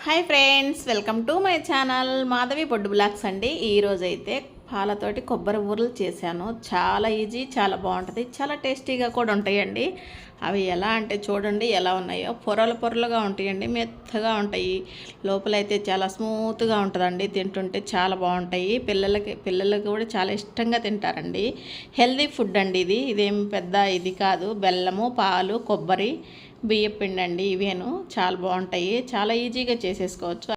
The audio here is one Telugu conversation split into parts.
Hi friends, welcome to my channel Madhavi Boddu blogs అండి. ఈరోజైతే పాలతోటి కొబ్బరి ఊరలు చేశాను. చాలా ఈజీ, చాలా బాగుంటుంది, చాలా టేస్టీగా కూడా ఉంటాయండి. అవి ఎలా అంటే చూడండి ఎలా ఉన్నాయో. పొరలు పొరలుగా ఉంటాయండి, మెత్తగా ఉంటాయి. లోపలైతే చాలా స్మూత్గా ఉంటుందండి. తింటుంటే చాలా బాగుంటాయి. పిల్లలకి కూడా చాలా ఇష్టంగా తింటారండి. హెల్దీ ఫుడ్ అండి ఇది. ఇదేం పెద్ద ఇది కాదు. బెల్లము, పాలు, కొబ్బరి, బియ్యం పిండి అండి. ఇవేను చాలా బాగుంటాయి. చాలా ఈజీగా చేసేసుకోవచ్చు.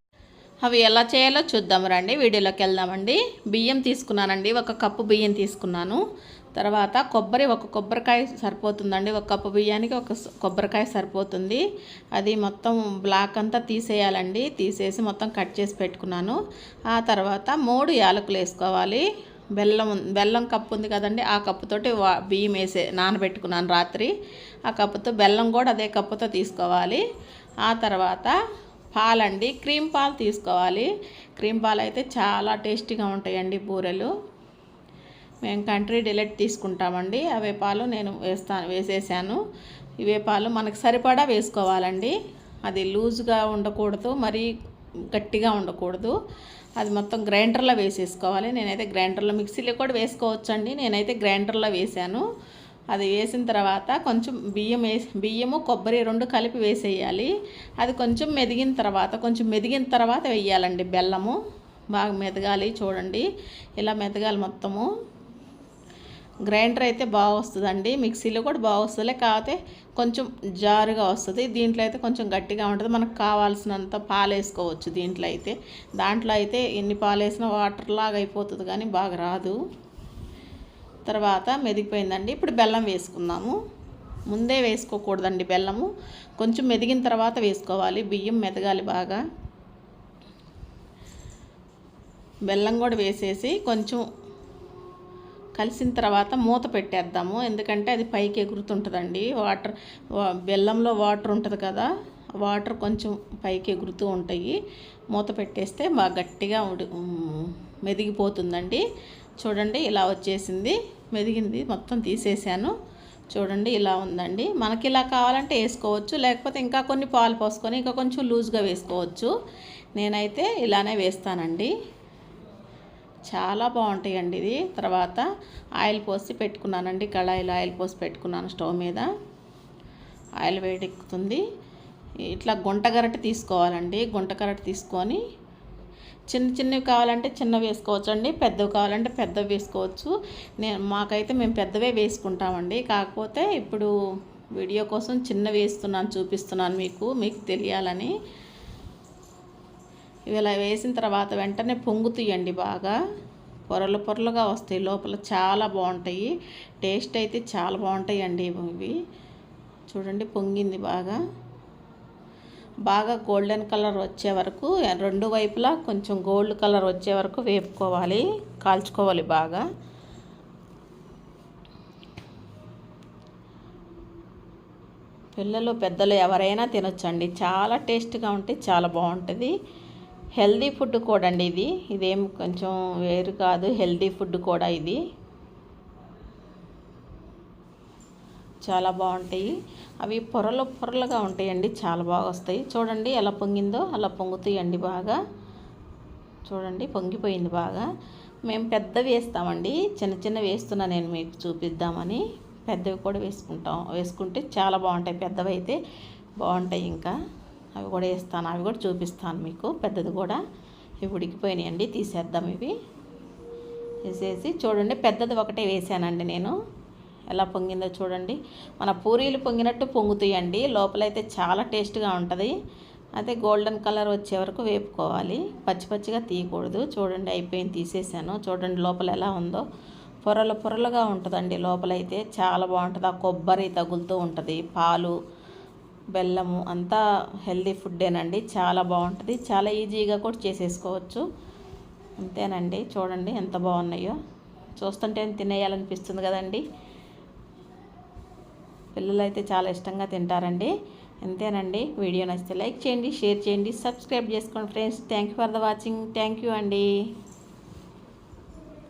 అవి ఎలా చేయాలో చూద్దాం రండి. వీడియోలోకి వెళ్దామండి. బియ్యం తీసుకున్నానండి, 1 కప్పు బియ్యం తీసుకున్నాను. తర్వాత ఒక కొబ్బరికాయ సరిపోతుందండి. 1 కప్పు బియ్యానికి 1 కొబ్బరికాయ సరిపోతుంది. అది మొత్తం బ్లాక్ అంతా తీసేయాలండి. తీసేసి మొత్తం కట్ చేసి పెట్టుకున్నాను. ఆ తర్వాత 3 యాలకులు వేసుకోవాలి. బెల్లం కప్పు ఉంది కదండి, ఆ కప్పుతోటి బియ్యం నానబెట్టుకున్నాను రాత్రి. ఆ కప్పుతో బెల్లం కూడా అదే కప్పుతో తీసుకోవాలి. ఆ తర్వాత పాలండి, క్రీమ్ పాలు తీసుకోవాలి. క్రీమ్ పాలు అయితే చాలా టేస్టీగా ఉంటాయండి బూరెలు. మేము కంట్రీ డిలైట్ తీసుకుంటామండి. అవే పాలు నేను వేసేసాను. ఇవే పాలు మనకు సరిపడా వేసుకోవాలండి. అది లూజ్గా ఉండకూడదు, మరీ గట్టిగా ఉండకూడదు. అది మొత్తం గ్రైండర్లో వేసేసుకోవాలి. నేనైతే గ్రైండర్లో, మిక్సీలో కూడా వేసుకోవచ్చండి. నేనైతే గ్రైండర్లో వేసాను. అది వేసిన తర్వాత కొంచెం బియ్యము కొబ్బరి 2 కలిపి వేసేయాలి. అది కొంచెం మెదిగిన తర్వాత వేయాలండి. బెల్లము బాగా మెదగాలి. చూడండి ఇలా మెదగాలి మొత్తము. గ్రైండర్ అయితే బాగా వస్తుందండి, మిక్సీలో కూడా బాగా వస్తుంది. కాకపోతే కొంచెం జారుగా వస్తుంది. దీంట్లో అయితే కొంచెం గట్టిగా ఉంటుంది. మనకు కావాల్సినంత పాలు వేసుకోవచ్చు. దాంట్లో అయితే ఎన్ని పాలు వేసినా వాటర్ లాగా అయిపోతుంది, కానీ బాగా రాదు. తర్వాత మెదిగిపోయిందండి. ఇప్పుడు బెల్లం వేసుకుందాము. ముందే వేసుకోకూడదండి బెల్లము, కొంచెం మెదిగిన తర్వాత వేసుకోవాలి. బియ్యం మెదగాలి బాగా. బెల్లం కూడా వేసేసి కొంచెం కలిసిన తర్వాత మూత పెట్టేద్దాము. ఎందుకంటే అది పైకి ఎగురుతుంటుందండి. బెల్లంలో వాటర్ ఉంటుంది కదా, వాటర్ కొంచెం పైకి ఎగురుతూ ఉంటాయి. మూత పెట్టేస్తే బాగా గట్టిగా మెదిగిపోతుందండి. చూడండి ఇలా వచ్చేసింది, మెదిగింది. మొత్తం తీసేసాను. చూడండి ఇలా ఉందండి. మనకి ఇలా కావాలంటే వేసుకోవచ్చు, లేకపోతే ఇంకా కొన్ని పాలు పోసుకొని ఇంకా కొంచెం లూజ్గా వేసుకోవచ్చు. నేనైతే ఇలానే వేస్తానండి. చాలా బాగుంటాయండి ఇది. తర్వాత ఆయిల్ పోసి పెట్టుకున్నానండి. కళాయిలో ఆయిల్ పోసి పెట్టుకున్నాను స్టవ్ మీద. ఆయిల్ వేడెక్కుతుంది. ఇట్లా గుంటగరట తీసుకోవాలండి. గుంటగరట తీసుకొని చిన్నవి కావాలంటే చిన్నవి వేసుకోవచ్చు అండి, పెద్దవి కావాలంటే పెద్దవి వేసుకోవచ్చు. మాకైతే మేము పెద్దవే వేసుకుంటామండి. కాకపోతే ఇప్పుడు వీడియో కోసం చిన్నవి చూపిస్తున్నాను మీకు తెలియాలని. ఇలా వేసిన తర్వాత వెంటనే పొంగుతాయండి. బాగా పొరలు పొరలుగా వస్తాయి. లోపల చాలా బాగుంటాయి. టేస్ట్ అయితే చాలా బాగుంటాయండి ఇవి. చూడండి పొంగింది బాగా గోల్డెన్ కలర్ వచ్చే వరకు, 2 వైపులా కొంచెం గోల్డ్ కలర్ వచ్చే వరకు వేపుకోవాలి, కాల్చుకోవాలి బాగా. పిల్లలు పెద్దలు ఎవరైనా తినొచ్చండి. చాలా టేస్ట్గా ఉంటే చాలా బాగుంటుంది. హెల్దీ ఫుడ్ కూడా అండి ఇది. ఇదేం కొంచెం వేరు కాదు, హెల్దీ ఫుడ్ కూడా ఇది. చాలా బాగుంటాయి. అవి పొరలుగా ఉంటాయండి, చాలా బాగా వస్తాయి. చూడండి ఎలా పొంగిందో అలా పొంగుతాయండి బాగా. చూడండి పొంగిపోయింది బాగా. మేము పెద్దవి వేస్తామండి, చిన్న వేస్తున్నా నేను మీకు చూపిద్దామని. పెద్దవి కూడా వేసుకుంటే చాలా బాగుంటాయి. పెద్దవి అయితే బాగుంటాయి. ఇంకా అవి కూడా వేస్తాను, అవి కూడా చూపిస్తాను మీకు. పెద్దది కూడా ఇవి ఉడికిపోయినాయండి, తీసేద్దాం. ఇవి వేసేసి చూడండి, పెద్దది ఒకటే వేసానండి నేను. ఎలా పొంగిందో చూడండి. మన పూరీలు పొంగినట్టు పొంగుతాయండి. లోపలైతే చాలా టేస్ట్గా ఉంటుంది. అయితే గోల్డెన్ కలర్ వచ్చే వరకు వేపుకోవాలి, పచ్చిగా తీయకూడదు. చూడండి అయిపోయింది, తీసేసాను. చూడండి లోపల ఎలా ఉందో. పొరలుగా ఉంటుందండి లోపలైతే. చాలా బాగుంటుంది. ఆ కొబ్బరి తగులుతూ ఉంటుంది, పాలు, బెల్లము అంతా హెల్దీ ఫుడ్డేనండి. చాలా బాగుంటుంది. చాలా ఈజీగా కూడా చేసేసుకోవచ్చు. అంతేనండి. చూడండి ఎంత బాగున్నాయో. చూస్తుంటే తినేయాలనిపిస్తుంది కదండి. పిల్లలు అయితే చాలా ఇష్టంగా తింటారండి. అంతేనండి. వీడియో నచ్చితే లైక్ చేయండి, షేర్ చేయండి, సబ్స్క్రైబ్ చేసుకోండి friends. Thank you for the watching. Thank you అండి.